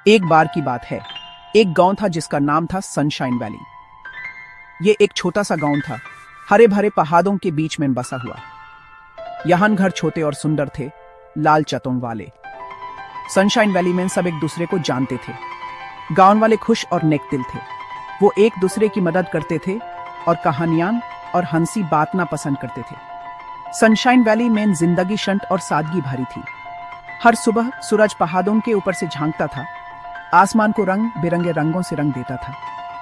एक बार की बात है, एक गांव था जिसका नाम था सनशाइन वैली। ये एक छोटा सा गांव था, हरे भरे पहाड़ों के बीच में बसा हुआ। यहाँ घर छोटे और सुंदर थे, लाल चतों वाले। सनशाइन वैली में सब एक दूसरे को जानते थे। गांव वाले खुश और नेकदिल थे। वो एक दूसरे की मदद करते थे और कहानियां और हंसी बांटना पसंद करते थे। सनशाइन वैली में जिंदगी शांत और सादगी भरी थी। हर सुबह सूरज पहाड़ों के ऊपर से झांकता था, आसमान को रंग बिरंगे रंगों से रंग देता था।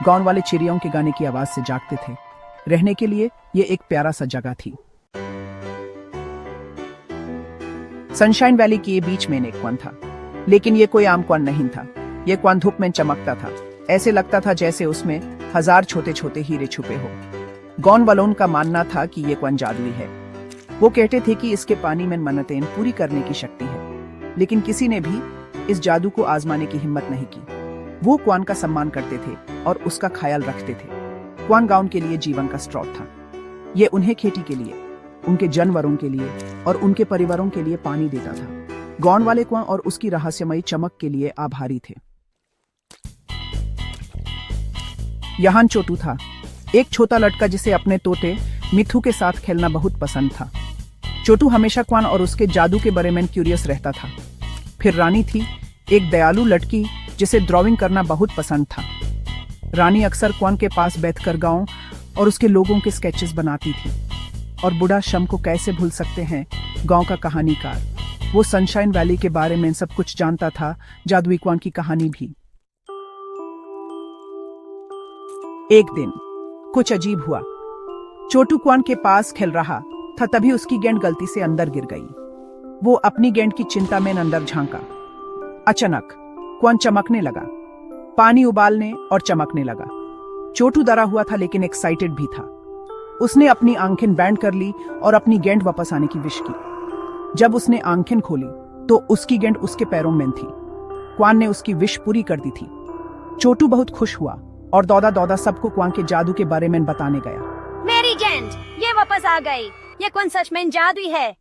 गांव वाले चिड़ियों के गाने की आवाज से जागते थे। रहने के लिए ये एक प्यारा सा जगह थी। सनशाइन वैली के बीच में एक कुआं था, लेकिन ये कोई आम कुआं नहीं था। ये कुआं धूप में चमकता था। ऐसे लगता था जैसे उसमें हजार छोटे छोटे हीरे छुपे हो। गांव वालों का मानना था कि ये कुआं जादुई है। वो कहते थे कि इसके पानी में मन्नतें पूरी करने की शक्ति है, लेकिन किसी ने भी इस जादू को आजमाने की हिम्मत नहीं की। वो कुआं का सम्मान करते थे और उसका ख्याल रखते थे। कुआं गांव के लिए जीवन का स्रोत था। ये उन्हें खेती के लिए, उनके जानवरों के लिए और उनके परिवारों के लिए पानी देता था। गांव वाले कुआं और उसकी रहस्यमयी चमक के लिए आभारी थे। यहाँ छोटू था, एक छोटा लड़का जिसे अपने तोते मिठू के साथ खेलना बहुत पसंद था। छोटू हमेशा कुआं और उसके जादू के बारे में क्यूरियस रहता था। फिर रानी थी, एक दयालु लड़की जिसे ड्राइंग करना बहुत पसंद था। रानी अक्सर कुआं के पास बैठकर गांव और उसके लोगों के स्केचेस बनाती थी। और बूढ़ा शम को कैसे भूल सकते हैं, गांव का कहानीकार। वो सनशाइन वैली के बारे में सब कुछ जानता था, जादुई कुआं की कहानी भी। एक दिन कुछ अजीब हुआ। छोटू कुआं के पास खेल रहा था, तभी उसकी गेंद गलती से अंदर गिर गई। वो अपनी गेंद की चिंता में अंदर झांका। अचानक कुआं चमकने लगा, पानी उबालने और चमकने लगा। छोटू डरा हुआ था लेकिन एक्साइटेड भी था। उसने अपनी आंखें बैंड कर ली और अपनी गेंद वापस आने की विश की। जब उसने आंखें खोली तो उसकी गेंद उसके पैरों में थी। कुआं ने उसकी विश पूरी कर दी थी। छोटू बहुत खुश हुआ और दौड़ा दौड़ा सबको कुआं के जादू के बारे में बताने गया। मेरी गेंद ये वापस आ गई। ये कुआं सच में जादुई है।